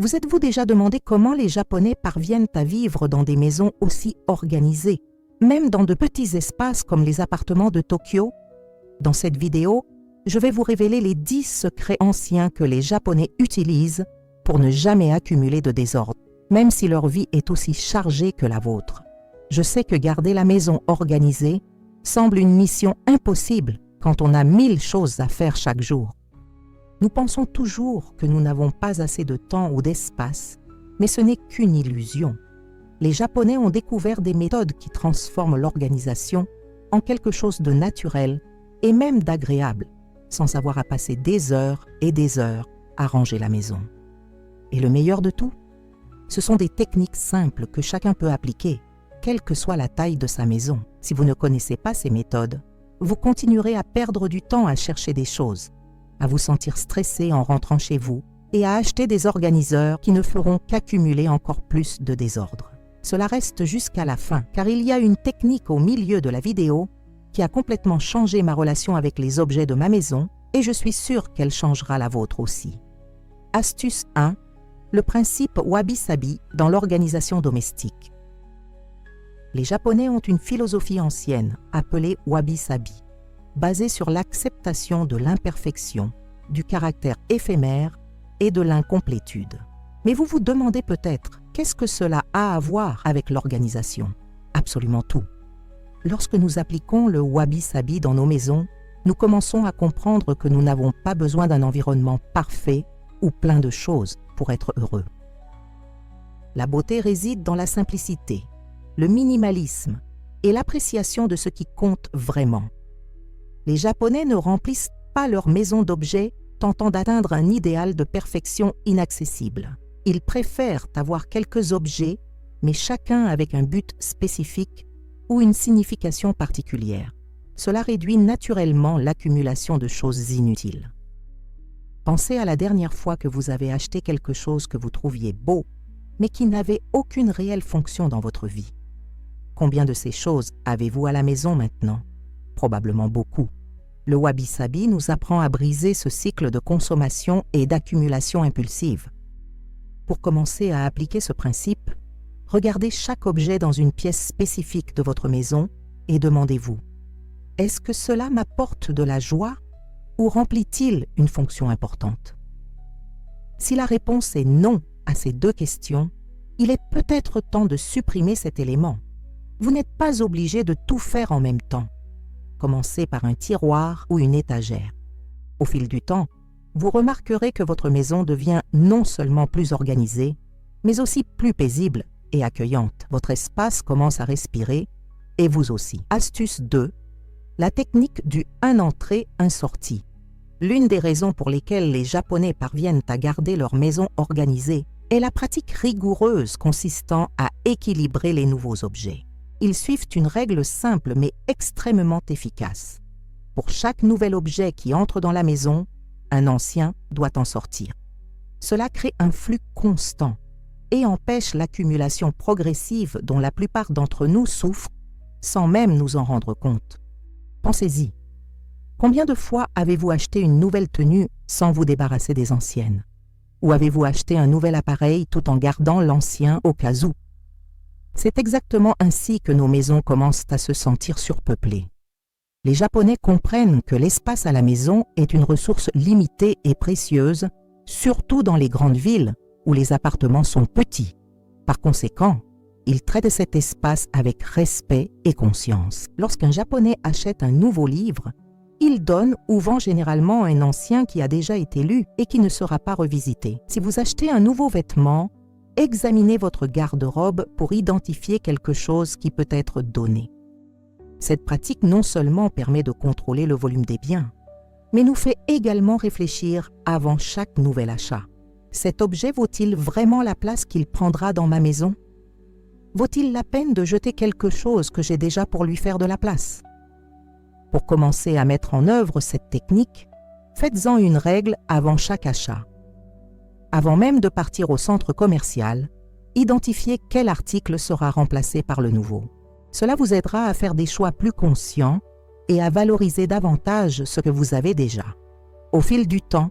Vous êtes-vous déjà demandé comment les Japonais parviennent à vivre dans des maisons aussi organisées, même dans de petits espaces comme les appartements de Tokyo? Dans cette vidéo, je vais vous révéler les 10 secrets anciens que les Japonais utilisent pour ne jamais accumuler de désordre, même si leur vie est aussi chargée que la vôtre. Je sais que garder la maison organisée semble une mission impossible quand on a 1000 choses à faire chaque jour. Nous pensons toujours que nous n'avons pas assez de temps ou d'espace, mais ce n'est qu'une illusion. Les Japonais ont découvert des méthodes qui transforment l'organisation en quelque chose de naturel et même d'agréable, sans avoir à passer des heures et des heures à ranger la maison. Et le meilleur de tout, ce sont des techniques simples que chacun peut appliquer, quelle que soit la taille de sa maison. Si vous ne connaissez pas ces méthodes, vous continuerez à perdre du temps à chercher des choses, à vous sentir stressé en rentrant chez vous et à acheter des organiseurs qui ne feront qu'accumuler encore plus de désordre. Cela reste jusqu'à la fin, car il y a une technique au milieu de la vidéo qui a complètement changé ma relation avec les objets de ma maison et je suis sûre qu'elle changera la vôtre aussi. Astuce 1. Le principe wabi-sabi dans l'organisation domestique. Les Japonais ont une philosophie ancienne appelée wabi-sabi, basée sur l'acceptation de l'imperfection, du caractère éphémère et de l'incomplétude. Mais vous vous demandez peut-être, qu'est-ce que cela a à voir avec l'organisation? Absolument tout. Lorsque nous appliquons le wabi-sabi dans nos maisons, nous commençons à comprendre que nous n'avons pas besoin d'un environnement parfait ou plein de choses pour être heureux. La beauté réside dans la simplicité, le minimalisme et l'appréciation de ce qui compte vraiment. Les Japonais ne remplissent pas leur maison d'objets tentant d'atteindre un idéal de perfection inaccessible. Ils préfèrent avoir quelques objets, mais chacun avec un but spécifique ou une signification particulière. Cela réduit naturellement l'accumulation de choses inutiles. Pensez à la dernière fois que vous avez acheté quelque chose que vous trouviez beau, mais qui n'avait aucune réelle fonction dans votre vie. Combien de ces choses avez-vous à la maison maintenant? Probablement beaucoup. Le wabi-sabi nous apprend à briser ce cycle de consommation et d'accumulation impulsive. Pour commencer à appliquer ce principe, regardez chaque objet dans une pièce spécifique de votre maison et demandez-vous, est-ce que cela m'apporte de la joie ou remplit-il une fonction importante? Si la réponse est non à ces deux questions, il est peut-être temps de supprimer cet élément. Vous n'êtes pas obligé de tout faire en même temps. Commencez par un tiroir ou une étagère. Au fil du temps, vous remarquerez que votre maison devient non seulement plus organisée, mais aussi plus paisible et accueillante. Votre espace commence à respirer, et vous aussi. Astuce 2. La technique du un entrée, un sortie. L'une des raisons pour lesquelles les Japonais parviennent à garder leur maison organisée est la pratique rigoureuse consistant à équilibrer les nouveaux objets. Ils suivent une règle simple mais extrêmement efficace. Pour chaque nouvel objet qui entre dans la maison, un ancien doit en sortir. Cela crée un flux constant et empêche l'accumulation progressive dont la plupart d'entre nous souffrent sans même nous en rendre compte. Pensez-y. Combien de fois avez-vous acheté une nouvelle tenue sans vous débarrasser des anciennes? Ou avez-vous acheté un nouvel appareil tout en gardant l'ancien au cas où? C'est exactement ainsi que nos maisons commencent à se sentir surpeuplées. Les Japonais comprennent que l'espace à la maison est une ressource limitée et précieuse, surtout dans les grandes villes où les appartements sont petits. Par conséquent, ils traitent cet espace avec respect et conscience. Lorsqu'un Japonais achète un nouveau livre, il donne ou vend généralement un ancien qui a déjà été lu et qui ne sera pas revisité. Si vous achetez un nouveau vêtement, examinez votre garde-robe pour identifier quelque chose qui peut être donné. Cette pratique non seulement permet de contrôler le volume des biens, mais nous fait également réfléchir avant chaque nouvel achat. Cet objet vaut-il vraiment la place qu'il prendra dans ma maison? Vaut-il la peine de jeter quelque chose que j'ai déjà pour lui faire de la place? Pour commencer à mettre en œuvre cette technique, faites-en une règle avant chaque achat. Avant même de partir au centre commercial, identifiez quel article sera remplacé par le nouveau. Cela vous aidera à faire des choix plus conscients et à valoriser davantage ce que vous avez déjà. Au fil du temps,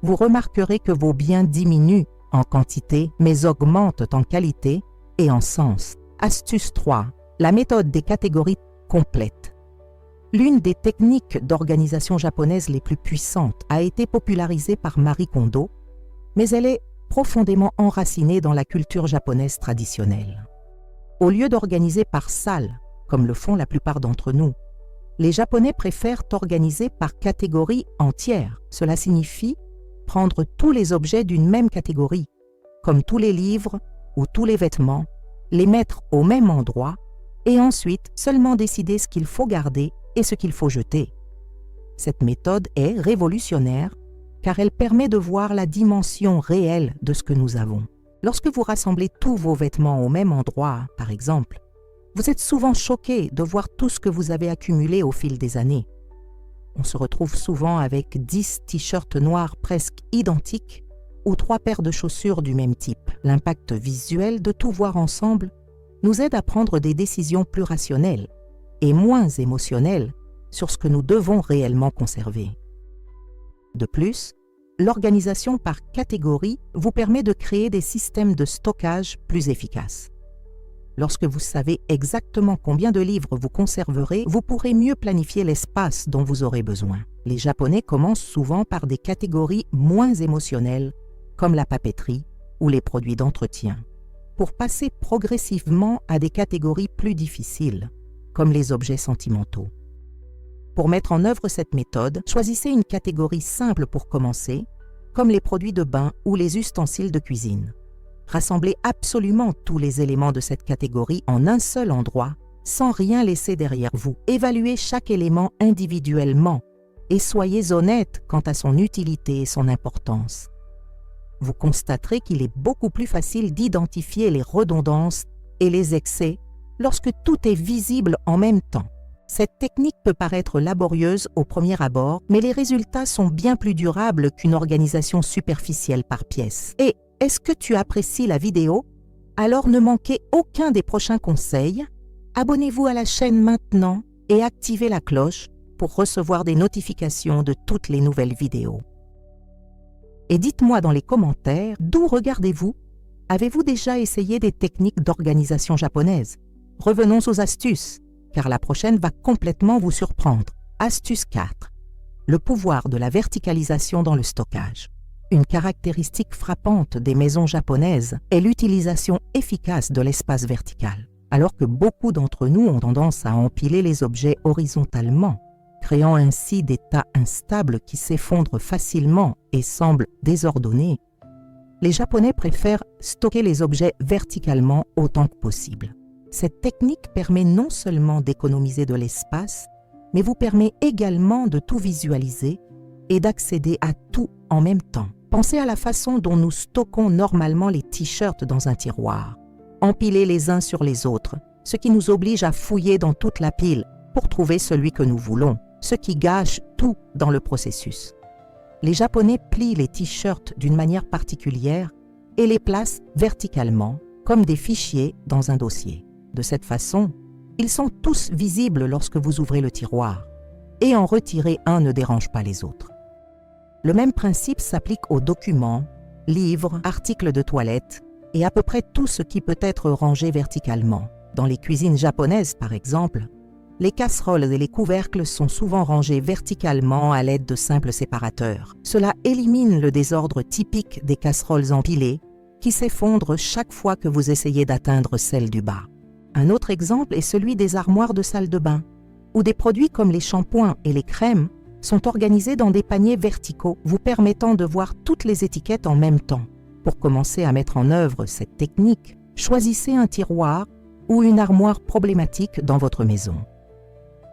vous remarquerez que vos biens diminuent en quantité, mais augmentent en qualité et en sens. Astuce 3. La méthode des catégories complètes. L'une des techniques d'organisation japonaise les plus puissantes a été popularisée par Marie Kondo, mais elle est profondément enracinée dans la culture japonaise traditionnelle. Au lieu d'organiser par salle, comme le font la plupart d'entre nous, les Japonais préfèrent organiser par catégorie entière. Cela signifie prendre tous les objets d'une même catégorie, comme tous les livres ou tous les vêtements, les mettre au même endroit et ensuite seulement décider ce qu'il faut garder et ce qu'il faut jeter. Cette méthode est révolutionnaire car elle permet de voir la dimension réelle de ce que nous avons. Lorsque vous rassemblez tous vos vêtements au même endroit, par exemple, vous êtes souvent choqué de voir tout ce que vous avez accumulé au fil des années. On se retrouve souvent avec 10 t-shirts noirs presque identiques ou 3 paires de chaussures du même type. L'impact visuel de tout voir ensemble nous aide à prendre des décisions plus rationnelles et moins émotionnelles sur ce que nous devons réellement conserver. De plus, l'organisation par catégorie vous permet de créer des systèmes de stockage plus efficaces. Lorsque vous savez exactement combien de livres vous conserverez, vous pourrez mieux planifier l'espace dont vous aurez besoin. Les Japonais commencent souvent par des catégories moins émotionnelles, comme la papeterie ou les produits d'entretien, pour passer progressivement à des catégories plus difficiles, comme les objets sentimentaux. Pour mettre en œuvre cette méthode, choisissez une catégorie simple pour commencer, comme les produits de bain ou les ustensiles de cuisine. Rassemblez absolument tous les éléments de cette catégorie en un seul endroit, sans rien laisser derrière vous. Évaluez chaque élément individuellement et soyez honnête quant à son utilité et son importance. Vous constaterez qu'il est beaucoup plus facile d'identifier les redondances et les excès lorsque tout est visible en même temps. Cette technique peut paraître laborieuse au premier abord, mais les résultats sont bien plus durables qu'une organisation superficielle par pièce. Et est-ce que tu apprécies la vidéo? Alors ne manquez aucun des prochains conseils. Abonnez-vous à la chaîne maintenant et activez la cloche pour recevoir des notifications de toutes les nouvelles vidéos. Et dites-moi dans les commentaires, d'où regardez-vous? Avez-vous déjà essayé des techniques d'organisation japonaise? Revenons aux astuces, car la prochaine va complètement vous surprendre. Astuce 4. Le pouvoir de la verticalisation dans le stockage. Une caractéristique frappante des maisons japonaises est l'utilisation efficace de l'espace vertical. Alors que beaucoup d'entre nous ont tendance à empiler les objets horizontalement, créant ainsi des tas instables qui s'effondrent facilement et semblent désordonnés, les Japonais préfèrent stocker les objets verticalement autant que possible. Cette technique permet non seulement d'économiser de l'espace, mais vous permet également de tout visualiser et d'accéder à tout en même temps. Pensez à la façon dont nous stockons normalement les t-shirts dans un tiroir, empilés les uns sur les autres, ce qui nous oblige à fouiller dans toute la pile pour trouver celui que nous voulons, ce qui gâche tout dans le processus. Les Japonais plient les t-shirts d'une manière particulière et les placent verticalement, comme des fichiers dans un dossier. De cette façon, ils sont tous visibles lorsque vous ouvrez le tiroir, et en retirer un ne dérange pas les autres. Le même principe s'applique aux documents, livres, articles de toilette et à peu près tout ce qui peut être rangé verticalement. Dans les cuisines japonaises, par exemple, les casseroles et les couvercles sont souvent rangés verticalement à l'aide de simples séparateurs. Cela élimine le désordre typique des casseroles empilées qui s'effondrent chaque fois que vous essayez d'atteindre celle du bas. Un autre exemple est celui des armoires de salle de bain, où des produits comme les shampoings et les crèmes sont organisés dans des paniers verticaux, vous permettant de voir toutes les étiquettes en même temps. Pour commencer à mettre en œuvre cette technique, choisissez un tiroir ou une armoire problématique dans votre maison.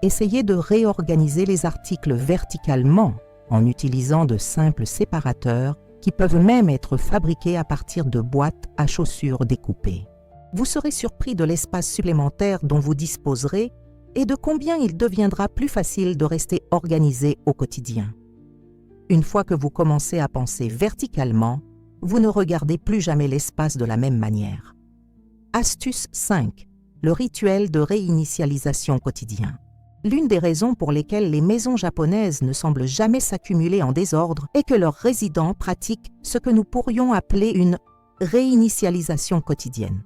Essayez de réorganiser les articles verticalement en utilisant de simples séparateurs qui peuvent même être fabriqués à partir de boîtes à chaussures découpées. Vous serez surpris de l'espace supplémentaire dont vous disposerez et de combien il deviendra plus facile de rester organisé au quotidien. Une fois que vous commencez à penser verticalement, vous ne regardez plus jamais l'espace de la même manière. Astuce 5. Le rituel de réinitialisation quotidien. L'une des raisons pour lesquelles les maisons japonaises ne semblent jamais s'accumuler en désordre est que leurs résidents pratiquent ce que nous pourrions appeler une réinitialisation quotidienne.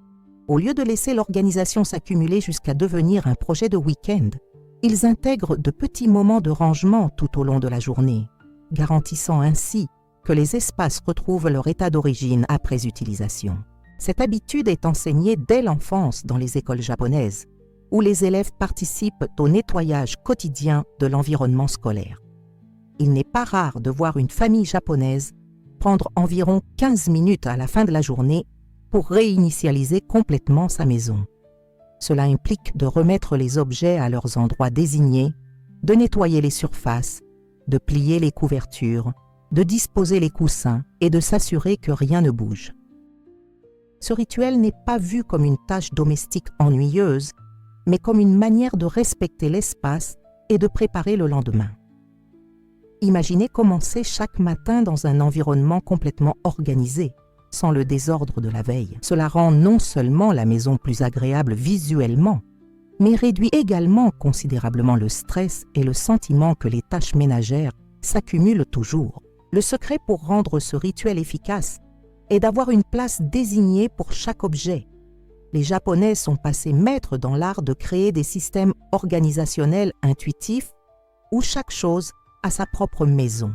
Au lieu de laisser l'organisation s'accumuler jusqu'à devenir un projet de week-end, ils intègrent de petits moments de rangement tout au long de la journée, garantissant ainsi que les espaces retrouvent leur état d'origine après utilisation. Cette habitude est enseignée dès l'enfance dans les écoles japonaises, où les élèves participent au nettoyage quotidien de l'environnement scolaire. Il n'est pas rare de voir une famille japonaise prendre environ 15 minutes à la fin de la journée pour réinitialiser complètement sa maison. Cela implique de remettre les objets à leurs endroits désignés, de nettoyer les surfaces, de plier les couvertures, de disposer les coussins et de s'assurer que rien ne bouge. Ce rituel n'est pas vu comme une tâche domestique ennuyeuse, mais comme une manière de respecter l'espace et de préparer le lendemain. Imaginez commencer chaque matin dans un environnement complètement organisé, sans le désordre de la veille. Cela rend non seulement la maison plus agréable visuellement, mais réduit également considérablement le stress et le sentiment que les tâches ménagères s'accumulent toujours. Le secret pour rendre ce rituel efficace est d'avoir une place désignée pour chaque objet. Les Japonais sont passés maîtres dans l'art de créer des systèmes organisationnels intuitifs où chaque chose a sa propre maison.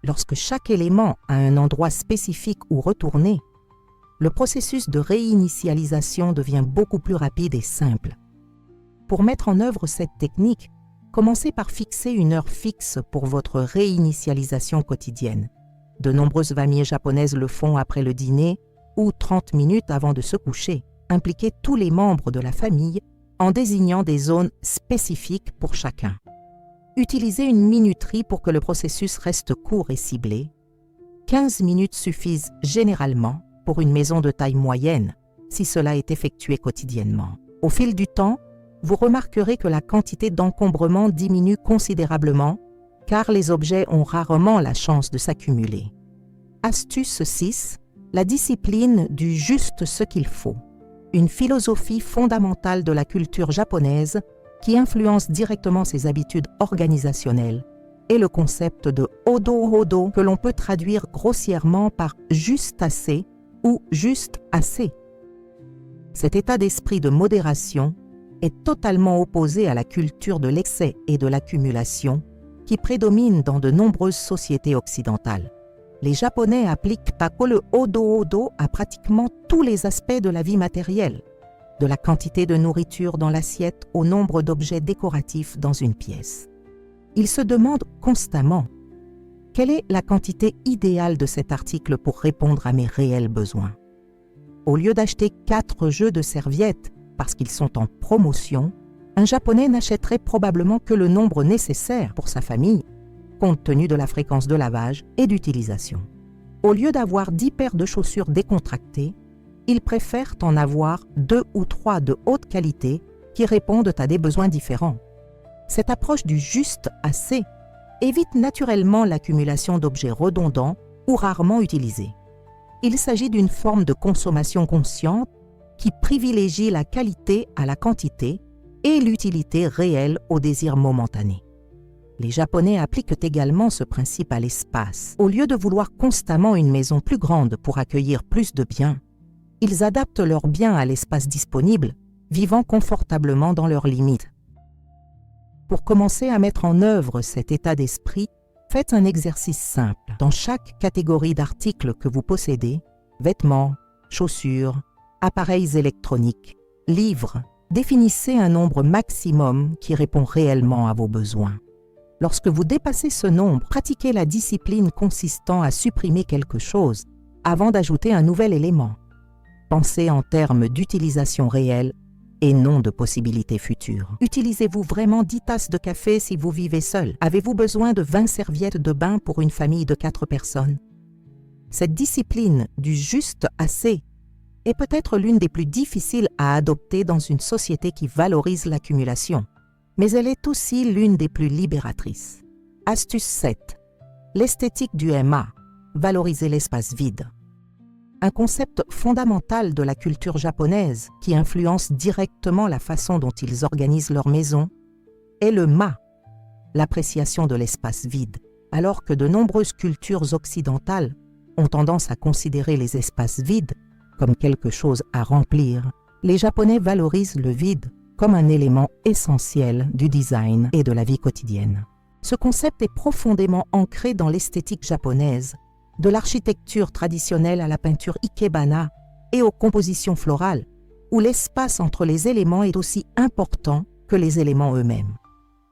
Lorsque chaque élément a un endroit spécifique où retourner, le processus de réinitialisation devient beaucoup plus rapide et simple. Pour mettre en œuvre cette technique, commencez par fixer une heure fixe pour votre réinitialisation quotidienne. De nombreuses familles japonaises le font après le dîner ou 30 minutes avant de se coucher. Impliquez tous les membres de la famille en désignant des zones spécifiques pour chacun. Utilisez une minuterie pour que le processus reste court et ciblé. 15 minutes suffisent généralement pour une maison de taille moyenne si cela est effectué quotidiennement. Au fil du temps, vous remarquerez que la quantité d'encombrement diminue considérablement car les objets ont rarement la chance de s'accumuler. Astuce 6. La discipline du juste ce qu'il faut. Une philosophie fondamentale de la culture japonaise qui influence directement ses habitudes organisationnelles est le concept de Hodo que l'on peut traduire grossièrement par juste assez ou juste assez. Cet état d'esprit de modération est totalement opposé à la culture de l'excès et de l'accumulation qui prédomine dans de nombreuses sociétés occidentales. Les Japonais appliquent le Hodo à pratiquement tous les aspects de la vie matérielle, de la quantité de nourriture dans l'assiette au nombre d'objets décoratifs dans une pièce. Ils se demandent constamment « Quelle est la quantité idéale de cet article pour répondre à mes réels besoins ?» Au lieu d'acheter 4 jeux de serviettes parce qu'ils sont en promotion, un Japonais n'achèterait probablement que le nombre nécessaire pour sa famille, compte tenu de la fréquence de lavage et d'utilisation. Au lieu d'avoir 10 paires de chaussures décontractées, ils préfèrent en avoir 2 ou 3 de haute qualité qui répondent à des besoins différents. Cette approche du juste assez évite naturellement l'accumulation d'objets redondants ou rarement utilisés. Il s'agit d'une forme de consommation consciente qui privilégie la qualité à la quantité et l'utilité réelle au désir momentané. Les Japonais appliquent également ce principe à l'espace. Au lieu de vouloir constamment une maison plus grande pour accueillir plus de biens, ils adaptent leurs biens à l'espace disponible, vivant confortablement dans leurs limites. Pour commencer à mettre en œuvre cet état d'esprit, faites un exercice simple. Dans chaque catégorie d'articles que vous possédez, vêtements, chaussures, appareils électroniques, livres, définissez un nombre maximum qui répond réellement à vos besoins. Lorsque vous dépassez ce nombre, pratiquez la discipline consistant à supprimer quelque chose avant d'ajouter un nouvel élément. Pensez en termes d'utilisation réelle et non de possibilités futures. Utilisez-vous vraiment 10 tasses de café si vous vivez seul? Avez-vous besoin de 20 serviettes de bain pour une famille de 4 personnes? Cette discipline du juste assez est peut-être l'une des plus difficiles à adopter dans une société qui valorise l'accumulation, mais elle est aussi l'une des plus libératrices. Astuce 7. L'esthétique du MA. Valoriser l'espace vide. Un concept fondamental de la culture japonaise qui influence directement la façon dont ils organisent leur maison est le ma, l'appréciation de l'espace vide. Alors que de nombreuses cultures occidentales ont tendance à considérer les espaces vides comme quelque chose à remplir, les Japonais valorisent le vide comme un élément essentiel du design et de la vie quotidienne. Ce concept est profondément ancré dans l'esthétique japonaise, de l'architecture traditionnelle à la peinture ikebana et aux compositions florales, où l'espace entre les éléments est aussi important que les éléments eux-mêmes.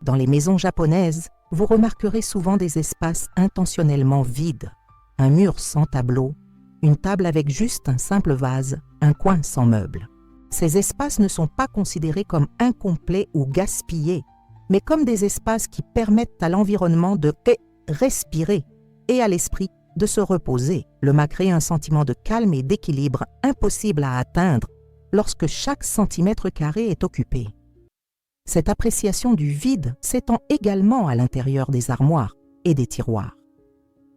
Dans les maisons japonaises, vous remarquerez souvent des espaces intentionnellement vides, un mur sans tableau, une table avec juste un simple vase, un coin sans meubles. Ces espaces ne sont pas considérés comme incomplets ou gaspillés, mais comme des espaces qui permettent à l'environnement de respirer et à l'esprit de se reposer. Le mât crée un sentiment de calme et d'équilibre impossible à atteindre lorsque chaque centimètre carré est occupé. Cette appréciation du vide s'étend également à l'intérieur des armoires et des tiroirs.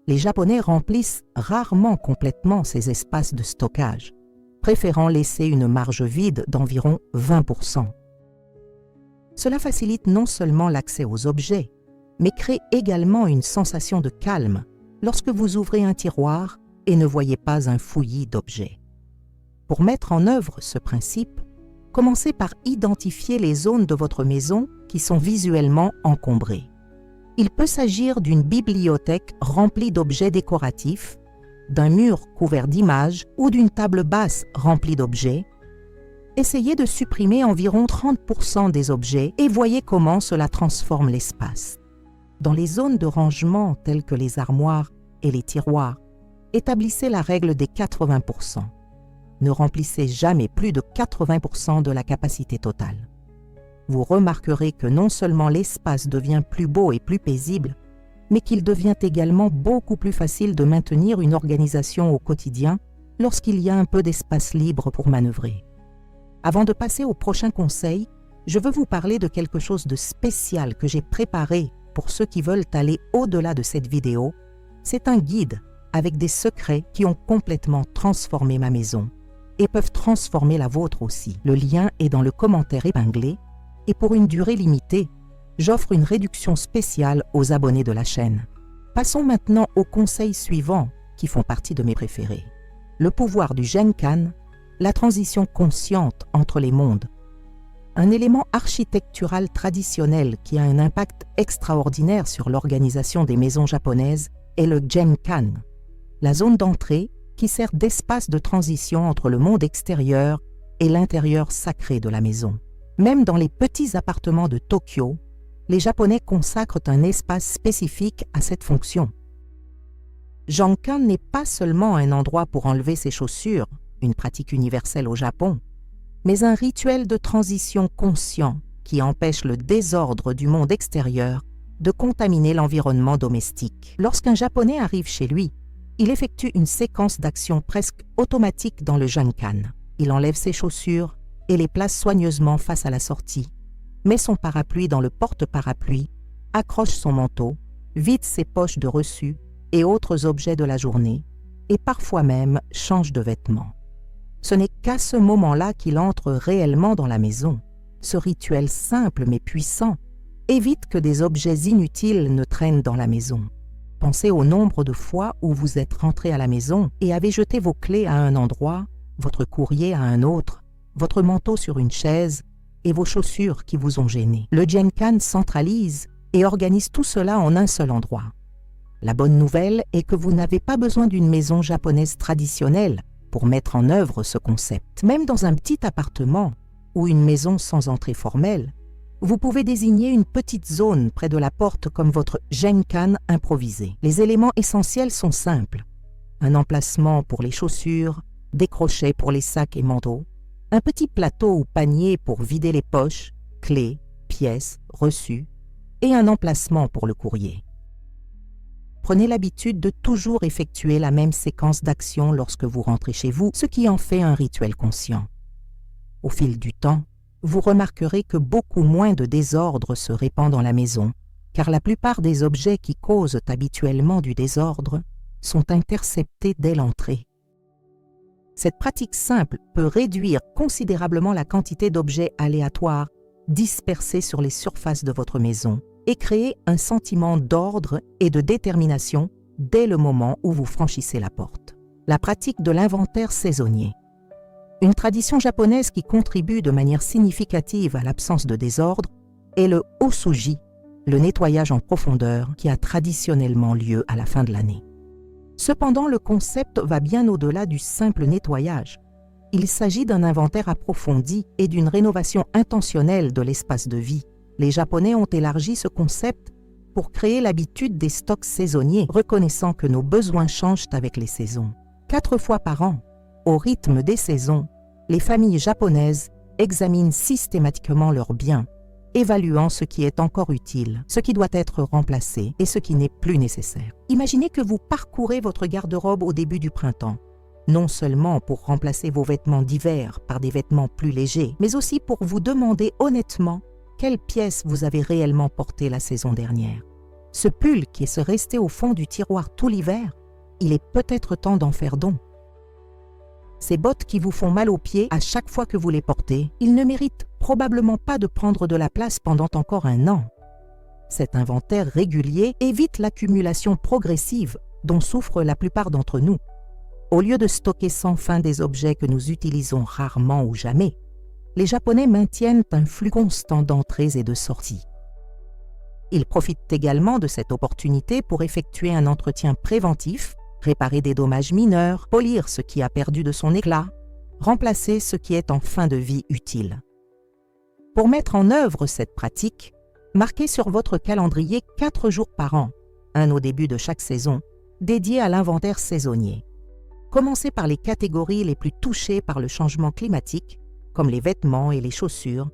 Les Japonais remplissent rarement complètement ces espaces de stockage, préférant laisser une marge vide d'environ 20%. Cela facilite non seulement l'accès aux objets, mais crée également une sensation de calme lorsque vous ouvrez un tiroir et ne voyez pas un fouillis d'objets. Pour mettre en œuvre ce principe, commencez par identifier les zones de votre maison qui sont visuellement encombrées. Il peut s'agir d'une bibliothèque remplie d'objets décoratifs, d'un mur couvert d'images ou d'une table basse remplie d'objets. Essayez de supprimer environ 30% des objets et voyez comment cela transforme l'espace. Dans les zones de rangement telles que les armoires et les tiroirs, établissez la règle des 80%. Ne remplissez jamais plus de 80% de la capacité totale. Vous remarquerez que non seulement l'espace devient plus beau et plus paisible, mais qu'il devient également beaucoup plus facile de maintenir une organisation au quotidien lorsqu'il y a un peu d'espace libre pour manœuvrer. Avant de passer au prochain conseil, je veux vous parler de quelque chose de spécial que j'ai préparé pour ceux qui veulent aller au-delà de cette vidéo. C'est un guide avec des secrets qui ont complètement transformé ma maison et peuvent transformer la vôtre aussi. Le lien est dans le commentaire épinglé et pour une durée limitée, j'offre une réduction spéciale aux abonnés de la chaîne. Passons maintenant aux conseils suivants qui font partie de mes préférés. Le pouvoir du Genkan, la transition consciente entre les mondes. Un élément architectural traditionnel qui a un impact extraordinaire sur l'organisation des maisons japonaises est le Genkan, la zone d'entrée qui sert d'espace de transition entre le monde extérieur et l'intérieur sacré de la maison. Même dans les petits appartements de Tokyo, les Japonais consacrent un espace spécifique à cette fonction. Genkan n'est pas seulement un endroit pour enlever ses chaussures, une pratique universelle au Japon, mais un rituel de transition conscient qui empêche le désordre du monde extérieur de contaminer l'environnement domestique. Lorsqu'un Japonais arrive chez lui, il effectue une séquence d'actions presque automatique dans le Genkan. Il enlève ses chaussures et les place soigneusement face à la sortie, met son parapluie dans le porte-parapluie, accroche son manteau, vide ses poches de reçus et autres objets de la journée, et parfois même change de vêtements. Ce n'est qu'à ce moment-là qu'il entre réellement dans la maison. Ce rituel simple mais puissant évite que des objets inutiles ne traînent dans la maison. Pensez au nombre de fois où vous êtes rentré à la maison et avez jeté vos clés à un endroit, votre courrier à un autre, votre manteau sur une chaise et vos chaussures qui vous ont gêné. Le Genkan centralise et organise tout cela en un seul endroit. La bonne nouvelle est que vous n'avez pas besoin d'une maison japonaise traditionnelle pour mettre en œuvre ce concept. Même dans un petit appartement ou une maison sans entrée formelle, vous pouvez désigner une petite zone près de la porte comme votre Genkan improvisé. Les éléments essentiels sont simples. Un emplacement pour les chaussures, des crochets pour les sacs et manteaux, un petit plateau ou panier pour vider les poches, clés, pièces, reçus, et un emplacement pour le courrier. Prenez l'habitude de toujours effectuer la même séquence d'actions lorsque vous rentrez chez vous, ce qui en fait un rituel conscient. Au fil du temps, vous remarquerez que beaucoup moins de désordre se répand dans la maison, car la plupart des objets qui causent habituellement du désordre sont interceptés dès l'entrée. Cette pratique simple peut réduire considérablement la quantité d'objets aléatoires dispersés sur les surfaces de votre maison et créer un sentiment d'ordre et de détermination dès le moment où vous franchissez la porte. La pratique de l'inventaire saisonnier. Une tradition japonaise qui contribue de manière significative à l'absence de désordre est le Osuji, le nettoyage en profondeur qui a traditionnellement lieu à la fin de l'année. Cependant, le concept va bien au-delà du simple nettoyage. Il s'agit d'un inventaire approfondi et d'une rénovation intentionnelle de l'espace de vie. Les Japonais ont élargi ce concept pour créer l'habitude des stocks saisonniers, reconnaissant que nos besoins changent avec les saisons. 4 fois par an, au rythme des saisons, les familles japonaises examinent systématiquement leurs biens, évaluant ce qui est encore utile, ce qui doit être remplacé et ce qui n'est plus nécessaire. Imaginez que vous parcourez votre garde-robe au début du printemps, non seulement pour remplacer vos vêtements d'hiver par des vêtements plus légers, mais aussi pour vous demander honnêtement quelle pièce vous avez réellement portée la saison dernière. Ce pull qui est resté au fond du tiroir tout l'hiver, il est peut-être temps d'en faire don. Ces bottes qui vous font mal aux pieds à chaque fois que vous les portez, ils ne méritent probablement pas de prendre de la place pendant encore un an. Cet inventaire régulier évite l'accumulation progressive dont souffrent la plupart d'entre nous. Au lieu de stocker sans fin des objets que nous utilisons rarement ou jamais, les Japonais maintiennent un flux constant d'entrées et de sorties. Ils profitent également de cette opportunité pour effectuer un entretien préventif, réparer des dommages mineurs, polir ce qui a perdu de son éclat, remplacer ce qui est en fin de vie utile. Pour mettre en œuvre cette pratique, marquez sur votre calendrier 4 jours par an, un au début de chaque saison, dédiés à l'inventaire saisonnier. Commencez par les catégories les plus touchées par le changement climatique, comme les vêtements et les chaussures,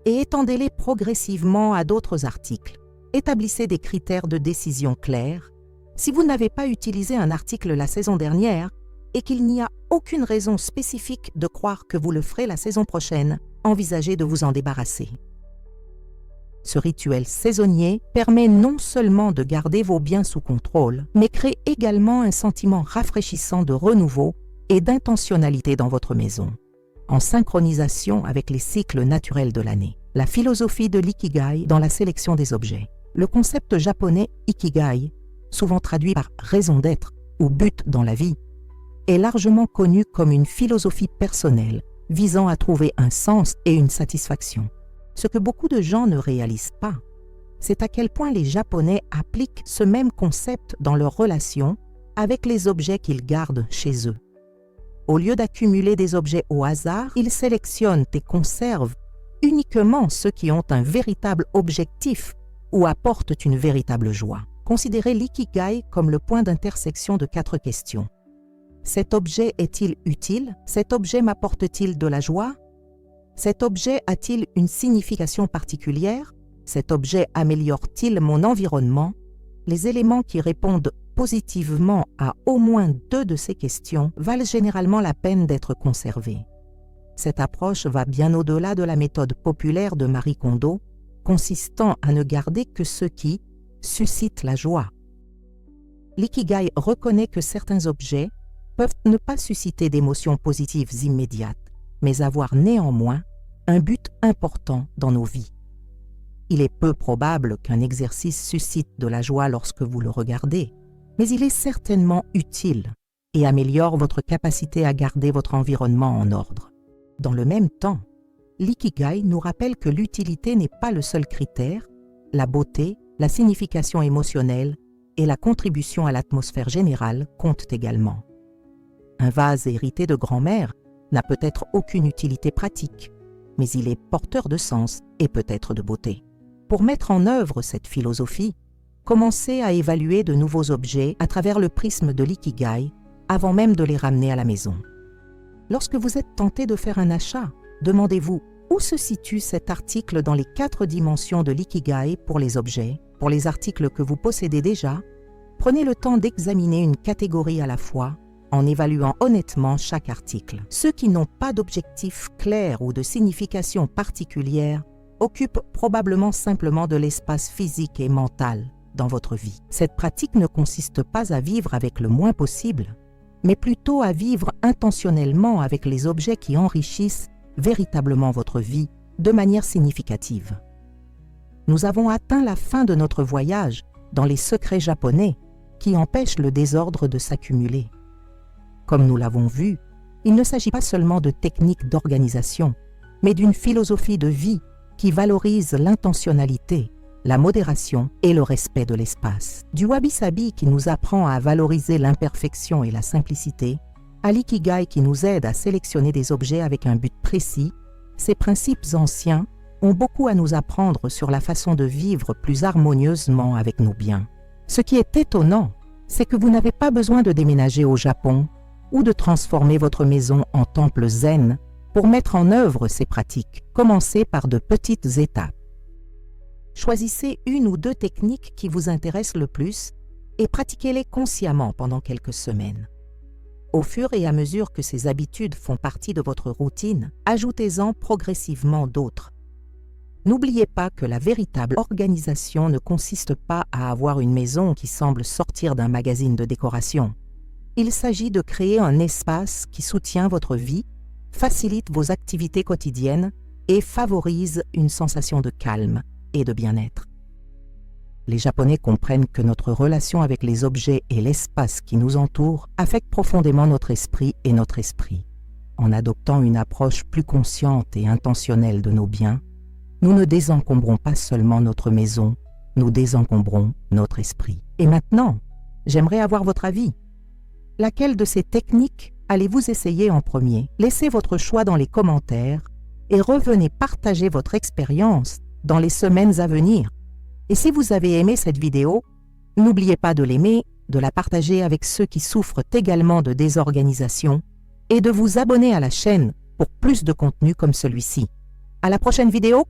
et étendez-les progressivement à d'autres articles. Établissez des critères de décision clairs. Si vous n'avez pas utilisé un article la saison dernière et qu'il n'y a aucune raison spécifique de croire que vous le ferez la saison prochaine, envisagez de vous en débarrasser. Ce rituel saisonnier permet non seulement de garder vos biens sous contrôle, mais crée également un sentiment rafraîchissant de renouveau et d'intentionnalité dans votre maison, en synchronisation avec les cycles naturels de l'année. La philosophie de l'ikigai dans la sélection des objets. Le concept japonais ikigai, souvent traduit par raison d'être ou but dans la vie, est largement connu comme une philosophie personnelle visant à trouver un sens et une satisfaction. Ce que beaucoup de gens ne réalisent pas, c'est à quel point les Japonais appliquent ce même concept dans leurs relations avec les objets qu'ils gardent chez eux. Au lieu d'accumuler des objets au hasard, ils sélectionnent et conservent uniquement ceux qui ont un véritable objectif ou apportent une véritable joie. Considérez l'ikigai comme le point d'intersection de 4 questions. Cet objet est-il utile? Cet objet m'apporte-t-il de la joie? Cet objet a-t-il une signification particulière? Cet objet améliore-t-il mon environnement? Les éléments qui répondent positivement à au moins 2 de ces questions valent généralement la peine d'être conservés. Cette approche va bien au-delà de la méthode populaire de Marie Kondo, consistant à ne garder que ce qui suscite la joie. L'ikigai reconnaît que certains objets peuvent ne pas susciter d'émotions positives immédiates, mais avoir néanmoins un but important dans nos vies. Il est peu probable qu'un exercice suscite de la joie lorsque vous le regardez, mais il est certainement utile et améliore votre capacité à garder votre environnement en ordre. Dans le même temps, l'ikigai nous rappelle que l'utilité n'est pas le seul critère, la beauté, la signification émotionnelle et la contribution à l'atmosphère générale comptent également. Un vase hérité de grand-mère n'a peut-être aucune utilité pratique, mais il est porteur de sens et peut-être de beauté. Pour mettre en œuvre cette philosophie, commencez à évaluer de nouveaux objets à travers le prisme de l'ikigai avant même de les ramener à la maison. Lorsque vous êtes tenté de faire un achat, demandez-vous où se situe cet article dans les 4 dimensions de l'ikigai pour les objets. Pour les articles que vous possédez déjà, prenez le temps d'examiner une catégorie à la fois en évaluant honnêtement chaque article. Ceux qui n'ont pas d'objectif clair ou de signification particulière occupent probablement simplement de l'espace physique et mental dans votre vie. Cette pratique ne consiste pas à vivre avec le moins possible, mais plutôt à vivre intentionnellement avec les objets qui enrichissent véritablement votre vie de manière significative. Nous avons atteint la fin de notre voyage dans les secrets japonais qui empêchent le désordre de s'accumuler. Comme nous l'avons vu, il ne s'agit pas seulement de techniques d'organisation, mais d'une philosophie de vie qui valorise l'intentionnalité, la modération et le respect de l'espace. Du wabi-sabi qui nous apprend à valoriser l'imperfection et la simplicité, à l'ikigai qui nous aide à sélectionner des objets avec un but précis, ces principes anciens ont beaucoup à nous apprendre sur la façon de vivre plus harmonieusement avec nos biens. Ce qui est étonnant, c'est que vous n'avez pas besoin de déménager au Japon ou de transformer votre maison en temple zen pour mettre en œuvre ces pratiques. Commencez par de petites étapes. Choisissez une ou deux techniques qui vous intéressent le plus et pratiquez-les consciemment pendant quelques semaines. Au fur et à mesure que ces habitudes font partie de votre routine, ajoutez-en progressivement d'autres. N'oubliez pas que la véritable organisation ne consiste pas à avoir une maison qui semble sortir d'un magazine de décoration. Il s'agit de créer un espace qui soutient votre vie, facilite vos activités quotidiennes et favorise une sensation de calme et de bien-être. Les Japonais comprennent que notre relation avec les objets et l'espace qui nous entoure affecte profondément notre esprit et notre esprit. En adoptant une approche plus consciente et intentionnelle de nos biens, nous ne désencombrons pas seulement notre maison, nous désencombrons notre esprit. Et maintenant, j'aimerais avoir votre avis. Laquelle de ces techniques allez-vous essayer en premier? Laissez votre choix dans les commentaires et revenez partager votre expérience dans les semaines à venir. Et si vous avez aimé cette vidéo, n'oubliez pas de l'aimer, de la partager avec ceux qui souffrent également de désorganisation et de vous abonner à la chaîne pour plus de contenu comme celui-ci. À la prochaine vidéo!